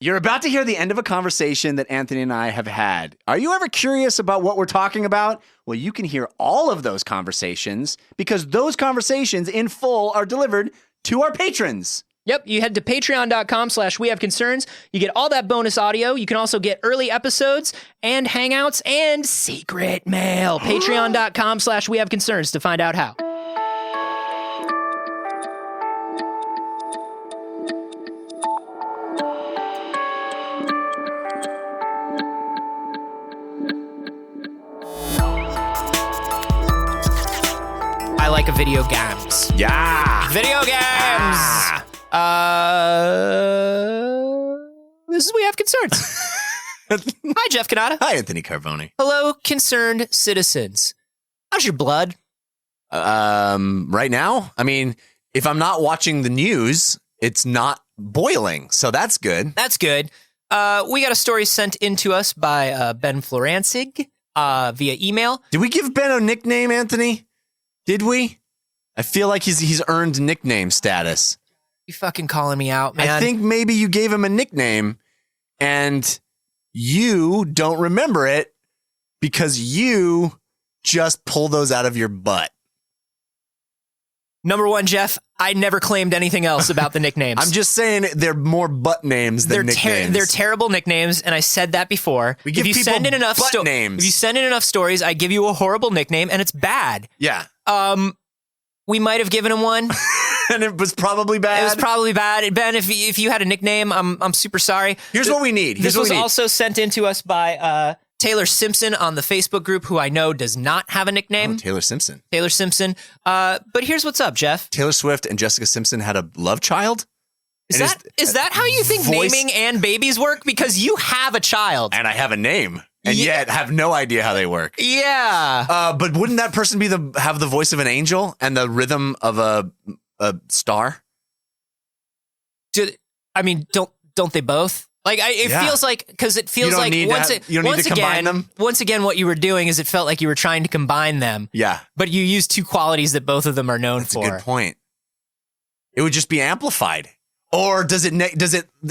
You're about to hear the end of a conversation that Anthony and I have had. Are you ever curious about what we're talking about? Well, you can hear all of those conversations because those conversations in full are delivered to our patrons. Yep, you head to patreon.com/wehaveconcerns. You get all that bonus audio. You can also get early episodes and hangouts and secret mail. Patreon.com/wehaveconcerns to find out how. I like a video games. Yeah. Video games. This is We Have Concerns. Hi, Jeff Canada. Hi, Anthony Carboni. Hello, concerned citizens. How's your blood? Right now, I mean, if I'm not watching the news, it's not boiling, so that's good. That's good. We got a story sent in to us by Ben Florancig via email. Did we give Ben a nickname, Anthony? Did we? I feel like he's earned nickname status. You fucking calling me out, man. I think maybe you gave him a nickname and you don't remember it because you just pull those out of your butt. Number one, Jeff, I never claimed anything else about the nicknames. I'm just saying they're more butt names than nicknames. They're terrible nicknames, and I said that before. We give if you people send in enough butt names. If you send in enough stories, I give you a horrible nickname, and it's bad. Yeah. We might have given him one. And it was probably bad. It was probably bad. Ben, if you had a nickname, I'm super sorry. Here's what we need. This was also sent in to us by Taylor Simpson on the Facebook group, who I know does not have a nickname. Oh, Taylor Simpson. Taylor Simpson. But here's what's up, Jeff. Taylor Swift and Jessica Simpson had a love child? Is that how you think naming and babies work? Because you have a child. And I have a name. And yet have no idea how they work. Yeah. But wouldn't that person have the voice of an angel and the rhythm of a star? Don't they both? Like, it feels like, because it feels like you don't need to combine them. Once again, what you were doing is it felt like you were trying to combine them. Yeah. But you used two qualities that both of them are known for. That's a good point. It would just be amplified. Or does it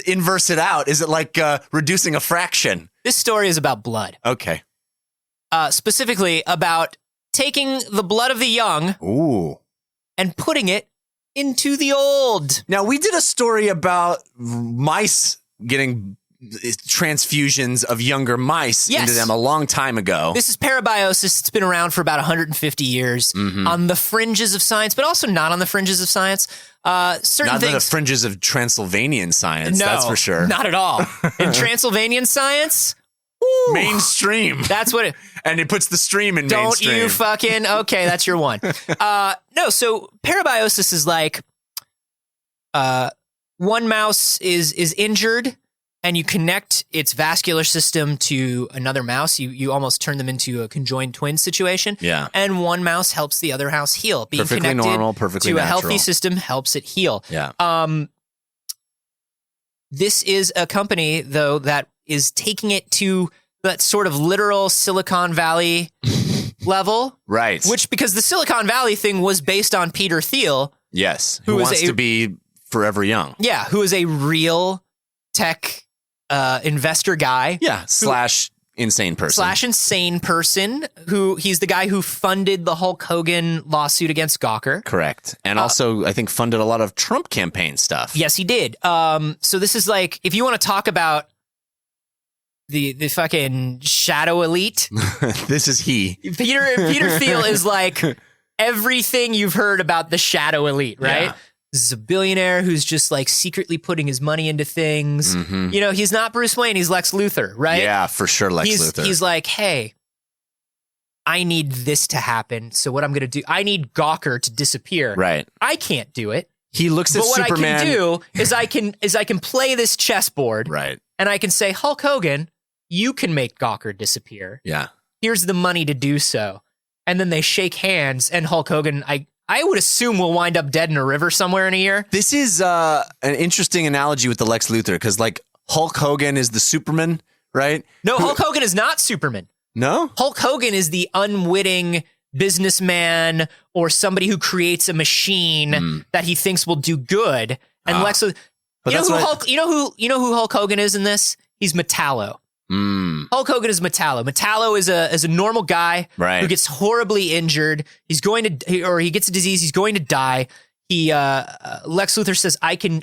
inverse it out? Is it like reducing a fraction? This story is about blood. Okay. Specifically about taking the blood of the young and putting it into the old. Now, we did a story about mice getting transfusions of younger mice into them a long time ago. This is parabiosis. It's been around for about 150 years on the fringes of science, but also not on the fringes of science. Certain not things, on the fringes of Transylvanian science, that's for sure. Not at all. In Transylvanian science, mainstream. That's what it... And it puts the stream in Don't mainstream. You fucking... Okay, that's your one. No, so parabiosis is like one mouse is injured and you connect its vascular system to another mouse. You almost turn them into a conjoined twin situation. Yeah. And one mouse helps the other mouse heal. Being perfectly connected normal, perfectly to natural. a healthy system helps it heal. Yeah. This is a company, though, that is taking it to that sort of literal Silicon Valley level. Right. Which, because the Silicon Valley thing was based on Peter Thiel. Yes. Who wants to be forever young. Yeah. Who is a real tech investor guy. Yeah. Slash insane person. Who he's the guy who funded the Hulk Hogan lawsuit against Gawker. Correct. And also, I think, funded a lot of Trump campaign stuff. Yes, he did. So this is like, if you want to talk about the fucking shadow elite. This is he. Peter Thiel is like everything you've heard about the shadow elite, right? Yeah. This is a billionaire who's just like secretly putting his money into things. Mm-hmm. You know, he's not Bruce Wayne, he's Lex Luthor, right? Yeah, for sure, Luthor. He's like, hey, I need this to happen. So what I'm going to do, I need Gawker to disappear. Right. I can't do it. He looks at Superman. But what I can do is I can play this chessboard. Right. And I can say, Hulk Hogan, you can make Gawker disappear. Yeah. Here's the money to do so. And then they shake hands, and Hulk Hogan, I would assume will wind up dead in a river somewhere in a year. This is an interesting analogy with the Lex Luthor, because like Hulk Hogan is the Superman, right? No, Hulk Hogan is not Superman. No? Hulk Hogan is the unwitting businessman or somebody who creates a machine that he thinks will do good. And But you know that's who what Hulk? You know who Hulk Hogan is in this? He's Metallo. Hulk Hogan is Metallo. Metallo is a normal guy who gets horribly injured. He gets a disease. He's going to die. Lex Luthor says, I can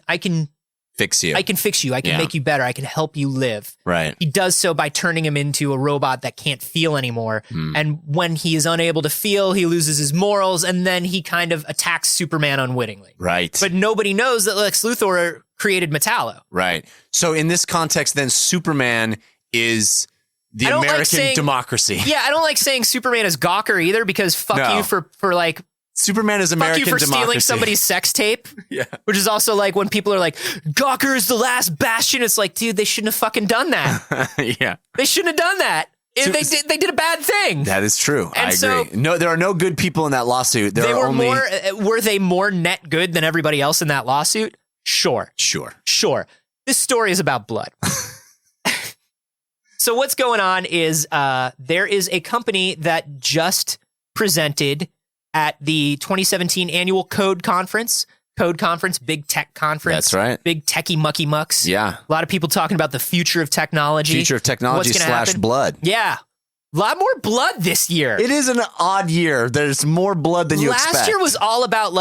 fix you. I can fix you. I can make you better. I can help you live. Right. He does so by turning him into a robot that can't feel anymore. And when he is unable to feel, he loses his morals, and then he kind of attacks Superman unwittingly. Right. But nobody knows that Lex Luthor created Metallo. Right. So in this context, then Superman is the American democracy. Yeah, I don't like saying Superman is Gawker either, because fuck you for like Superman is American democracy. Fuck you for stealing somebody's sex tape. Yeah. Which is also like when people are like, Gawker is the last bastion. It's like, dude, they shouldn't have fucking done that. Yeah. They shouldn't have done that. They did a bad thing. That is true. And I agree. No, there are no good people in that lawsuit. Were they more net good than everybody else in that lawsuit? Sure. This story is about blood. So what's going on is there is a company that just presented at the 2017 annual Code Conference, big tech conference. That's right. Big techie mucky mucks. Yeah. A lot of people talking about the future of technology. / blood. Yeah. A lot more blood this year. It is an odd year. There's more blood than you expect. Last year was all about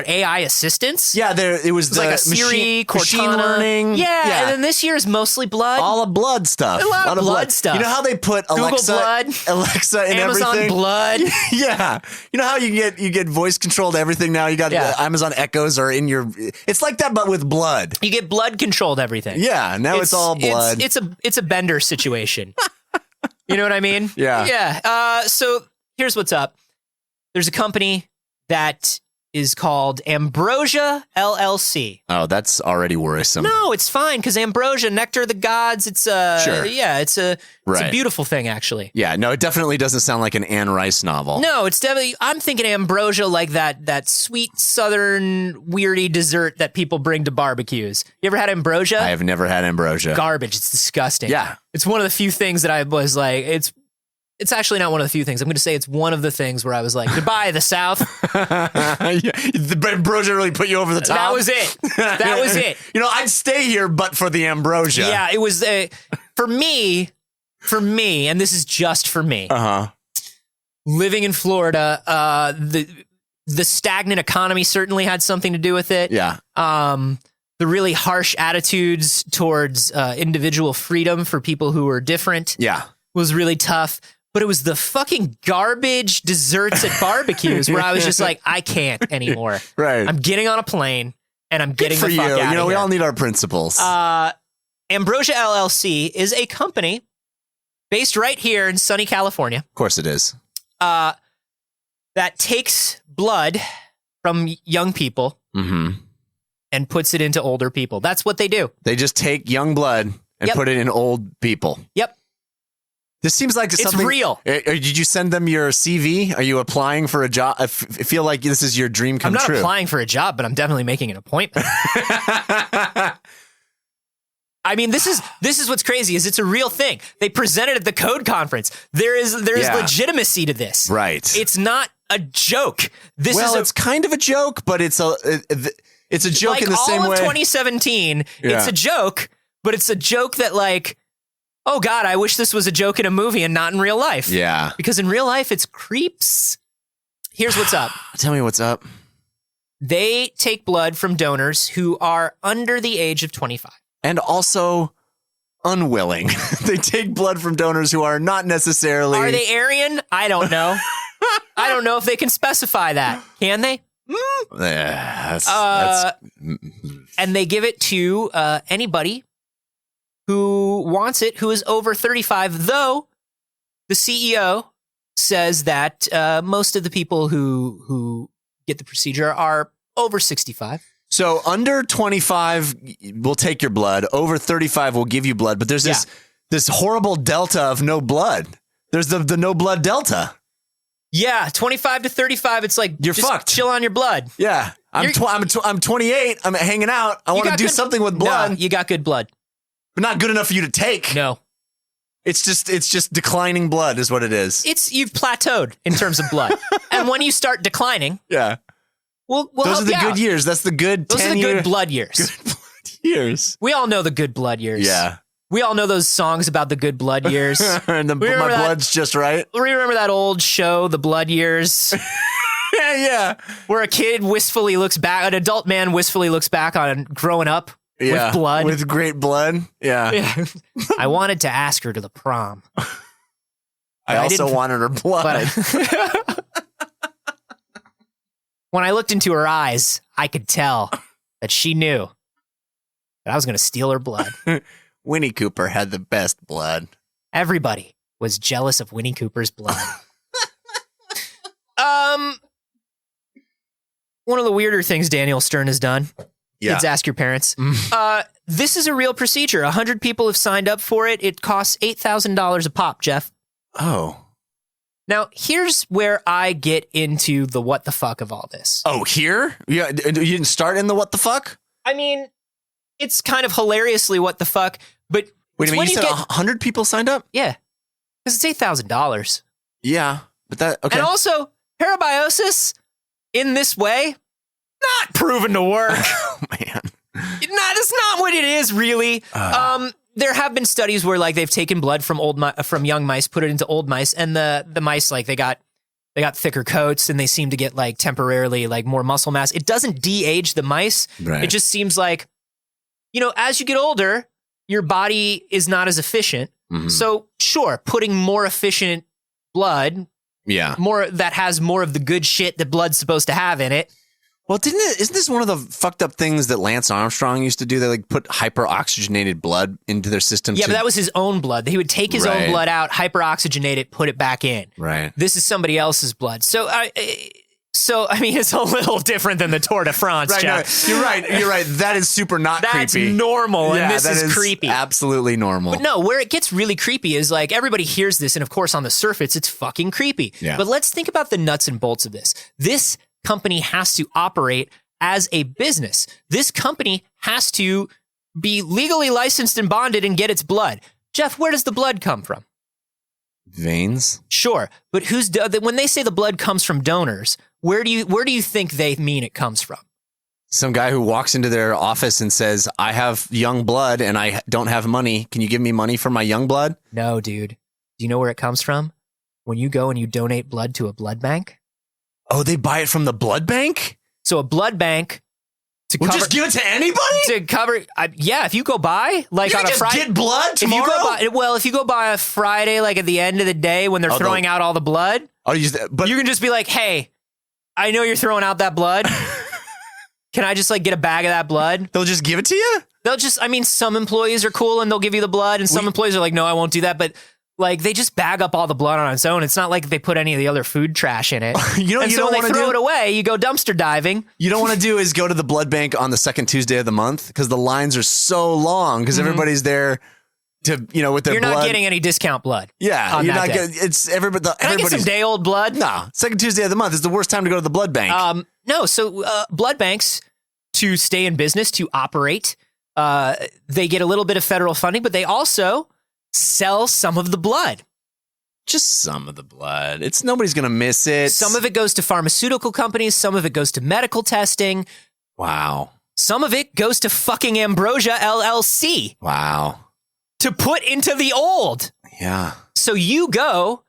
AI assistance. Yeah, it was like a Siri, machine Cortana. learning. Yeah, and then this year is mostly blood. All of blood stuff. A lot of blood stuff. You know how they put Google Alexa blood, in Amazon everything? blood. Yeah. You know how you get voice controlled everything now? You got Amazon Echoes are in your. It's like that, but with blood. You get blood controlled everything. Yeah. Now it's all blood. It's a Bender situation. You know what I mean? Yeah. Yeah. So here's what's up. There's a company that is called Ambrosia LLC. Oh, that's already worrisome. No, it's fine, because Ambrosia, nectar of the gods. It's it's a beautiful thing, actually. Yeah. No, it definitely doesn't sound like an Anne Rice novel. No, it's definitely. I'm thinking Ambrosia like that sweet southern weirdy dessert that people bring to barbecues. You ever had Ambrosia? I have never had Ambrosia. Garbage. It's disgusting. Yeah. It's one of the few things that I was like, it's actually not one of the few things. I'm going to say it's one of the things where I was like, goodbye, the South. The Ambrosia really put you over the top. That was it. That was it. You know, I'd stay here, but for the Ambrosia. Yeah, it was for me, and this is just for me. Living in Florida, the stagnant economy certainly had something to do with it. Yeah. The really harsh attitudes towards individual freedom for people who were different. Yeah. Was really tough. But it was the fucking garbage desserts at barbecues where I was just like, I can't anymore. Right. I'm getting on a plane and I'm getting the fuck out of here. You know, we all need our principles. Ambrosia LLC is a company based right here in sunny California. Of course it is. That takes blood from young people and puts it into older people. That's what they do. They just take young blood and put it in old people. Yep. This seems like something. It's real. Did you send them your CV? Are you applying for a job? I feel like this is your dream come true. I'm not applying for a job, but I'm definitely making an appointment. I mean, this is what's crazy is it's a real thing. They presented at the Code Conference. There is legitimacy to this. Right. It's not a joke. It's kind of a joke, but it's a joke like in the same way. All of 2017, it's a joke, but it's a joke that like, oh God, I wish this was a joke in a movie and not in real life. Yeah. Because in real life, it's creeps. Here's what's up. Tell me what's up. They take blood from donors who are under the age of 25. And also unwilling. They take blood from donors who are not necessarily. Are they Aryan? I don't know. I don't know if they can specify that. Can they? And they give it to anybody who wants it, who is over 35, though the CEO says that most of the people who get the procedure are over 65. So under 25 will take your blood, over 35 will give you blood, but there's this horrible delta of no blood. There's the no blood delta. Yeah, 25 to 35, it's like you're just fucked. Chill on your blood. Yeah, I'm 28. I'm hanging out. I want to do something with blood. No, you got good blood. But not good enough for you to take. No. It's just declining blood is what it is. You've plateaued in terms of blood. And when you start declining, yeah. We'll those help are the you good out. years. That's the good Those 10 are the year. good blood years. years. We all know the good blood years. Yeah. We all know those songs about the good blood years. And my blood's just right. Remember that old show, The Blood Years? Yeah. Where a kid wistfully looks back, an adult man wistfully looks back on growing up with blood. With great blood. Yeah. I wanted to ask her to the prom. I also wanted her blood. When I looked into her eyes, I could tell that she knew that I was going to steal her blood. Winnie Cooper had the best blood. Everybody was jealous of Winnie Cooper's blood. One of the weirder things Daniel Stern has done. Kids, ask your parents. This is a real procedure. 100 people have signed up for it. It costs $8,000 a pop, Jeff. Oh. Now, here's where I get into the what the fuck of all this. Oh, here? Yeah, you didn't start in the what the fuck? I mean, it's kind of hilariously what the fuck, but... Wait a minute, you said 100 people signed up? Yeah, because it's $8,000. Yeah, but that... Okay. And also, parabiosis, in this way, not proven to work. Oh, man. That's not what it is, really. There have been studies where, like, they've taken blood from young mice, put it into old mice, and the mice, like, they got thicker coats, and they seem to get, like, temporarily, like, more muscle mass. It doesn't de-age the mice. Right. It just seems like, you know, as you get older, your body is not as efficient. Mm-hmm. So, sure, putting more efficient blood, more that has more of the good shit that blood's supposed to have in it. Well, isn't this one of the fucked up things that Lance Armstrong used to do? They like put hyperoxygenated blood into their system. Yeah, but that was his own blood. He would take his own blood out, hyperoxygenate it, put it back in. Right. This is somebody else's blood. So I mean, it's a little different than the Tour de France, right, Jeff. No, you're right. That is super not creepy. That's normal, and this is creepy. Absolutely normal. But no, where it gets really creepy is like everybody hears this, and of course on the surface, it's fucking creepy. Yeah. But let's think about the nuts and bolts of this. This company has to operate as a business. This company has to be legally licensed and bonded and get its blood. Jeff, where does the blood come from? Veins? Sure, but when they say the blood comes from donors, where do you think they mean it comes from? Some guy who walks into their office and says, "I have young blood and I don't have money. Can you give me money for my young blood?" No, dude. Do you know where it comes from? When you go and you donate blood to a blood bank. Oh, they buy it from the blood bank? So a blood bank just give it to anybody? To cover, if you go by, like you on a Friday, get blood tomorrow? If you go by a Friday, like at the end of the day when they're throwing out all the blood, but you can just be like, "Hey, I know you're throwing out that blood. Can I just like get a bag of that blood?" They'll just give it to you? Some employees are cool and they'll give you the blood, and some employees are like, "No, I won't do that." But like they just bag up all the blood on its own. It's not like they put any of the other food trash in it. You don't want to throw it away. You go dumpster diving. You don't want to do is go to the blood bank on the second Tuesday of the month because the lines are so long because everybody's there to with their blood. You're not getting any discount blood. Yeah, you're not getting. It's everybody. Can I get some day old blood? No, second Tuesday of the month is the worst time to go to the blood bank. No. So blood banks, to stay in business, to operate, they get a little bit of federal funding, but they also sell some of the blood. Just some of the blood. Nobody's going to miss it. Some of it goes to pharmaceutical companies. Some of it goes to medical testing. Wow. Some of it goes to fucking Ambrosia LLC. Wow. To put into the old. Yeah. So you go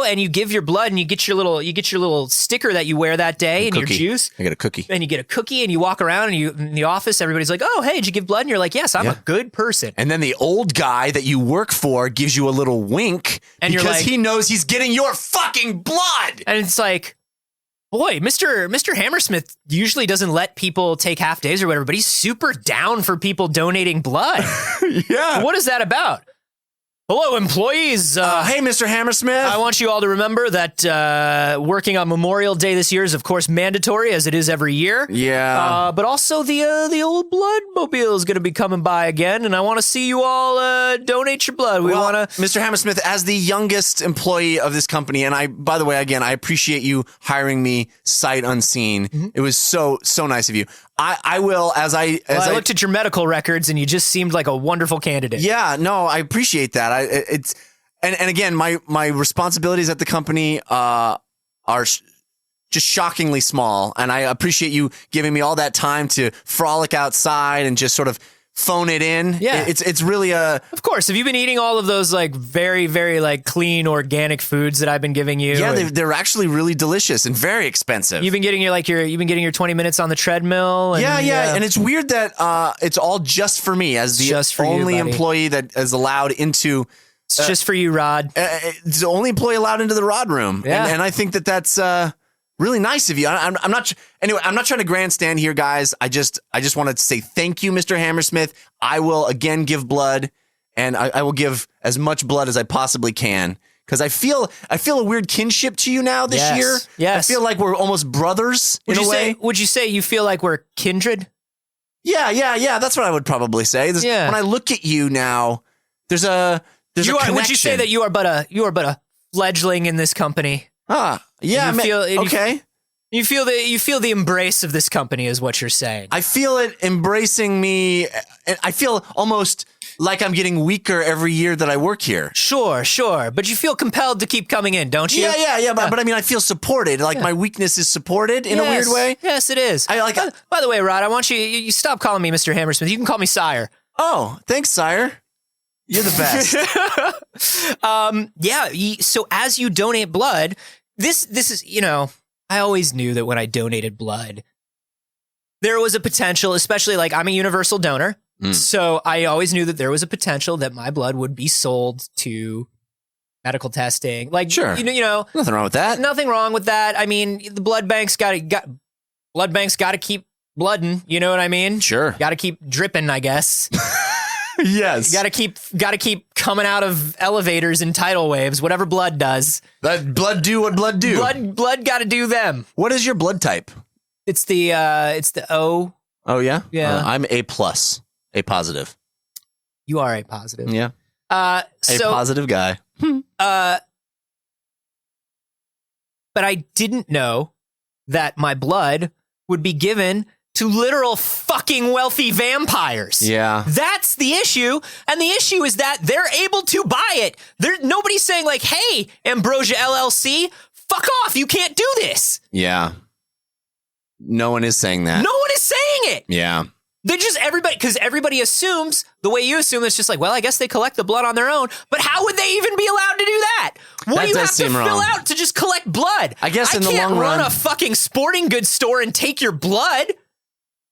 and you give your blood and you get your little sticker that you wear that day and your juice. I get a cookie. And you get a cookie and you walk around and in the office, everybody's like, "Oh, hey, did you give blood?" And you're like, "Yes, I'm a good person." And then the old guy that you work for gives you a little wink and because he knows he's getting your fucking blood. And it's like, boy, Mr. Hammersmith usually doesn't let people take half days or whatever, but he's super down for people donating blood. Yeah. What is that about? Hello, employees. Hey, Mr. Hammersmith. I want you all to remember that working on Memorial Day this year is, of course, mandatory, as it is every year. Yeah. But also the old blood mobile is going to be coming by again, and I want to see you all donate your blood. Mr. Hammersmith, as the youngest employee of this company, and by the way, again, I appreciate you hiring me sight unseen. Mm-hmm. It was so nice of you. I will, as I looked at your medical records and you just seemed like a wonderful candidate. Yeah, no, I appreciate that. And again, my responsibilities at the company are just shockingly small. And I appreciate you giving me all that time to frolic outside and just sort of phone it in. Yeah. It's really Of course. Have you been eating all of those like very, very like clean organic foods that I've been giving you? Yeah, they're actually really delicious and very expensive. You've been getting your 20 minutes on the treadmill. And, yeah. And it's weird that it's all just for me as the only employee that is allowed into. It's just for you, Rod. It's the only employee allowed into the Rod room. Yeah. And I think that's really nice of you. I'm not trying to grandstand here, guys. I just wanted to say thank you, Mr. Hammersmith. I will again give blood, and I will give as much blood as I possibly can because I feel a weird kinship to you now this year. Yes. I feel like we're almost brothers in a way. Would you say you feel like we're kindred? Yeah. That's what I would probably say. When I look at you now, there's a connection. Would you say that you are but a fledgling in this company? Yeah. Okay. You feel the embrace of this company is what you're saying. I feel it embracing me. I feel almost like I'm getting weaker every year that I work here. Sure. But you feel compelled to keep coming in, don't you? Yeah. But I mean, I feel supported. Like my weakness is supported in a weird way. Yes, it is. By the way, Rod, I want you stop calling me Mr. Hammersmith. You can call me Sire. Oh, thanks, Sire. You're the best. So as you donate blood, this is, I always knew that when I donated blood, there was a potential, especially like I'm a universal donor. So I always knew that there was a potential that my blood would be sold to medical testing. Like, sure. Nothing wrong with that. Nothing wrong with that. I mean, the blood banks got to keep blooding. You know what I mean? Sure. Got to keep dripping, I guess. Yes. Got to keep coming out of elevators and tidal waves, whatever blood does. That blood do what blood do. Blood got to do them. What is your blood type? It's the O. Oh yeah? Yeah. I'm A+, A positive. You are A positive. Yeah. A positive guy. But I didn't know that my blood would be given to literal fucking wealthy vampires. Yeah. That's the issue. And the issue is that they're able to buy it. Nobody's saying like, hey, Ambrosia LLC, fuck off. You can't do this. Yeah. No one is saying that. No one is saying it. Yeah. They just because everybody assumes the way you assume it's just like, well, I guess they collect the blood on their own. But how would they even be allowed to do that? What do you have to fill out to just collect blood? I guess in the long run, I can't run a fucking sporting goods store and take your blood.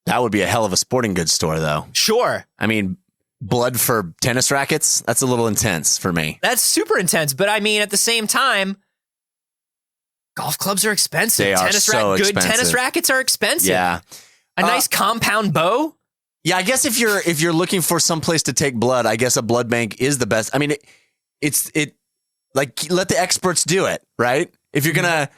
That would be a hell of a sporting goods store, though. Sure. I mean, blood for tennis rackets? That's a little intense for me. That's super intense. But I mean, at the same time, golf clubs are expensive. They are expensive. Good tennis rackets are expensive. Yeah. A nice compound bow. Yeah, I guess if you're looking for some place to take blood, I guess a blood bank is the best. I mean, it's like let the experts do it, right? If you're gonna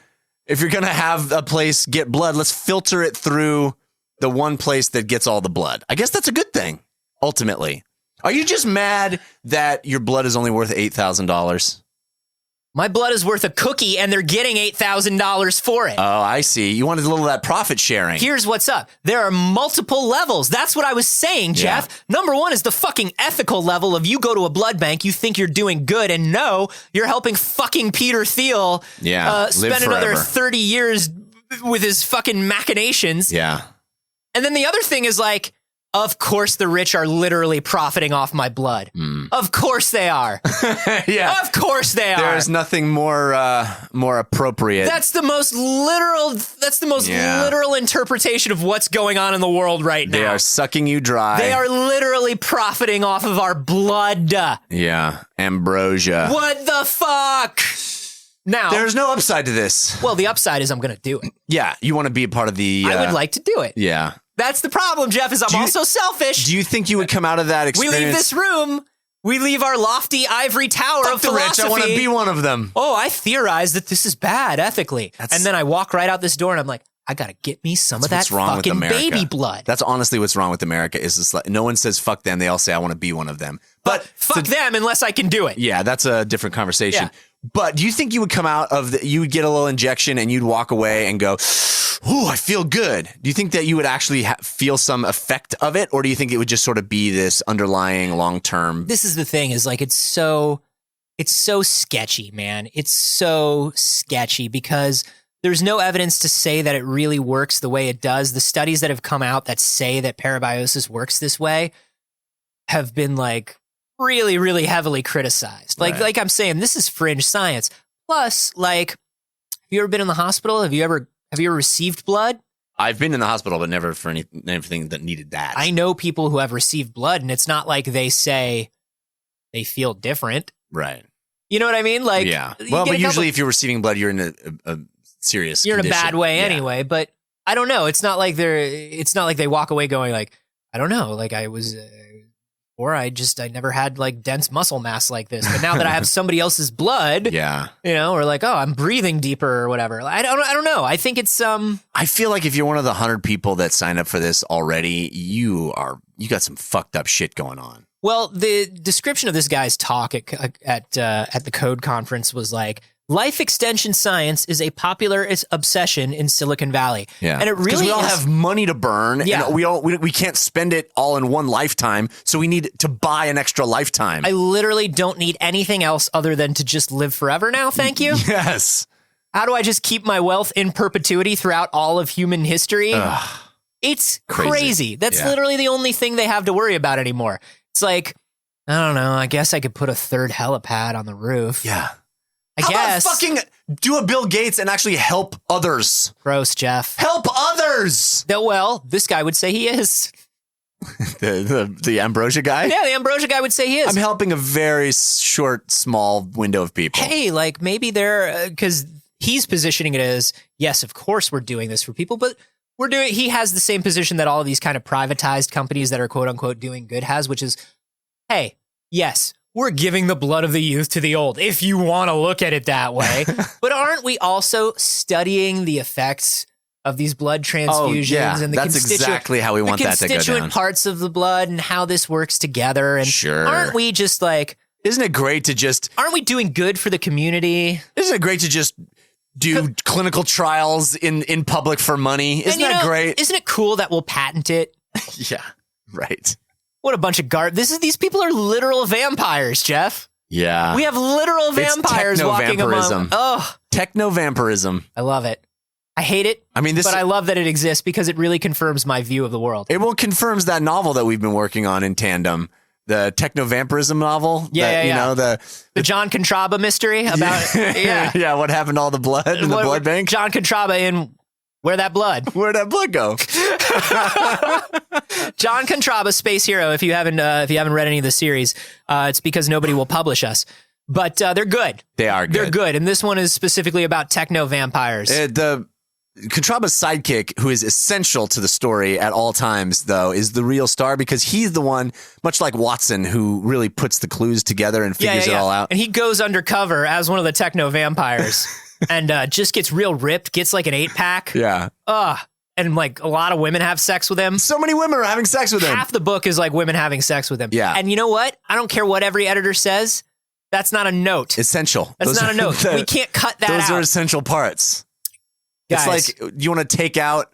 have a place get blood, let's filter it through the one place that gets all the blood. I guess that's a good thing, ultimately. Are you just mad that your blood is only worth $8,000? My blood is worth a cookie and they're getting $8,000 for it. Oh, I see. You wanted a little of that profit sharing. Here's what's up. There are multiple levels. That's what I was saying, Jeff. Yeah. Number one is the fucking ethical level of you go to a blood bank, you think you're doing good, and no, you're helping fucking Peter Thiel spend another 30 years with his fucking machinations. Yeah. And then the other thing is like, of course the rich are literally profiting off my blood. Of course they are. Yeah. Of course they are. There's nothing more appropriate. That's the most literal interpretation of what's going on in the world right now. They are sucking you dry. They are literally profiting off of our blood. Yeah. Ambrosia. What the fuck? Now, there's no upside to this. Well, the upside is I'm going to do it. Yeah. You want to be a part of the... I would like to do it. Yeah. That's the problem, Jeff, is I'm also selfish. Do you think you would come out of that experience? We leave this room. We leave our lofty ivory tower of philosophy. Rich, I want to be one of them. Oh, I theorize that this is bad ethically. And then I walk right out this door and I'm like, I got to get me some of that fucking baby blood. That's honestly what's wrong with America is just like, no one says fuck them. They all say, I want to be one of them. But fuck them unless I can do it. Yeah, that's a different conversation. Yeah. But do you think you would come out of you would get a little injection and you'd walk away and go, ooh, I feel good. Do you think that you would actually feel some effect of it? Or do you think it would just sort of be this underlying long-term? This is the thing is like, it's so sketchy, man. It's so sketchy because there's no evidence to say that it really works the way it does. The studies that have come out that say that parabiosis works this way have been like really, really heavily criticized. Like I'm saying, this is fringe science. Plus, like, have you ever been in the hospital? Have you ever received blood? I've been in the hospital, but never for anything that needed that. I know people who have received blood, and it's not like they say they feel different. Right. You know what I mean? Like, yeah. Well, but usually if you're receiving blood, you're in a serious You're condition. in a bad way anyway, but I don't know. It's not like they walk away going like, I don't know, like I was, or I never had like dense muscle mass like this. But now that I have somebody else's blood, or like, oh, I'm breathing deeper or whatever. I don't know. I think it's, I feel like if you're one of the 100 people that signed up for this already, you got some fucked up shit going on. Well, the description of this guy's talk at the Code Conference was like, life extension science is a popular obsession in Silicon Valley. Yeah, and it really because we all have money to burn. Yeah, and we can't spend it all in one lifetime, so we need to buy an extra lifetime. I literally don't need anything else other than to just live forever now. Thank you. Yes. How do I just keep my wealth in perpetuity throughout all of human history? It's crazy. That's literally the only thing they have to worry about anymore. It's like, I don't know. I guess I could put a third helipad on the roof. Yeah. I guess. How about fucking do a Bill Gates and actually help others? Gross, Jeff. Help others. Well, this guy would say he is. the Ambrosia guy? Yeah, the Ambrosia guy would say he is. I'm helping a very short, small window of people. Hey, like maybe they're, because he's positioning it as, yes, of course we're doing this for people, but he has the same position that all of these kind of privatized companies that are quote unquote doing good has, which is, hey, yes, we're giving the blood of the youth to the old, if you want to look at it that way. But aren't we also studying the effects of these blood transfusions and the that's exactly how we want that to go down. Constituent parts of the blood and how this works together? And aren't we just like, isn't it great to just, aren't we doing good for the community? Isn't it great to just do clinical trials in public for money? Isn't that great? Isn't it cool that we'll patent it? Yeah, right. What a bunch of these people are literal vampires, Jeff. Yeah. We have literal vampires walking among. Oh, techno-vampirism. I love it. I hate it. I mean, but I love that it exists because it really confirms my view of the world. It confirms that novel that we've been working on in tandem. The techno-vampirism novel. You know, the John Contraba mystery about yeah, what happened to all the blood in the blood bank? John Contraba in Where'd That Blood Go? John Contraba, Space Hero. If you haven't read any of the series, it's because nobody will publish us. But they're good. They are good. They're good, and this one is specifically about techno-vampires. The Contraba's sidekick, who is essential to the story at all times, though, is the real star because he's the one, much like Watson, who really puts the clues together and figures it all out. And he goes undercover as one of the techno-vampires and just gets real ripped, gets like an 8-pack. Yeah. And like a lot of women have sex with him. So many women are having sex with him. Half the book is like women having sex with him. Yeah. And you know what? I don't care what every editor says. That's not a note. Essential. That's not a note. We can't cut that out. Those are essential parts. Guys, it's like, you want to take out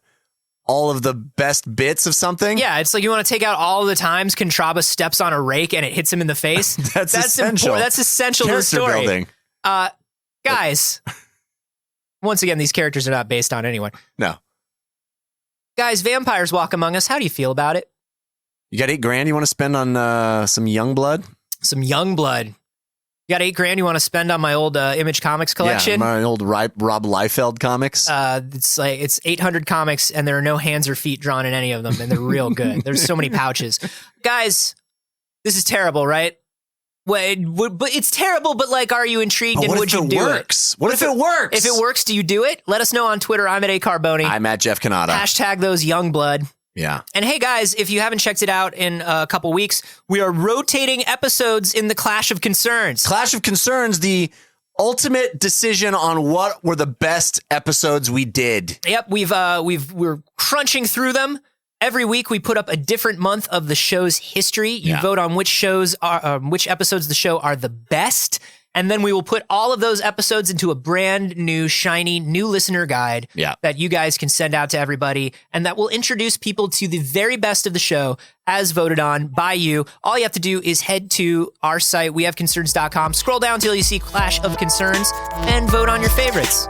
all of the best bits of something? Yeah, it's like you want to take out all of the times Contraba steps on a rake and it hits him in the face. That's essential. That's essential to the story. Building. Guys, once again, these characters are not based on anyone. No. Guys, vampires walk among us. How do you feel about it? You got $8,000 you want to spend on some young blood? Some young blood. You got $8,000 you want to spend on my old Image Comics collection? Yeah, my old Rob Liefeld comics. It's 800 comics, and there are no hands or feet drawn in any of them, and they're real good. There's so many pouches. Guys, this is terrible, right? But it's terrible, but like, are you intrigued and would you do it? What if it works? If it works, do you do it? Let us know on Twitter. I'm at @Carboni. I'm at Jeff Canada. # those young blood. Yeah. And hey, guys, if you haven't checked it out in a couple weeks, we are rotating episodes in the Clash of Concerns. Clash of Concerns, the ultimate decision on what were the best episodes we did. Yep, we're crunching through them. Every week we put up a different month of the show's history. You vote on which episodes of the show are the best. And then we will put all of those episodes into a brand new, shiny, new listener guide that you guys can send out to everybody. And that will introduce people to the very best of the show as voted on by you. All you have to do is head to our site, wehaveconcerns.com, scroll down till you see Clash of Concerns, and vote on your favorites.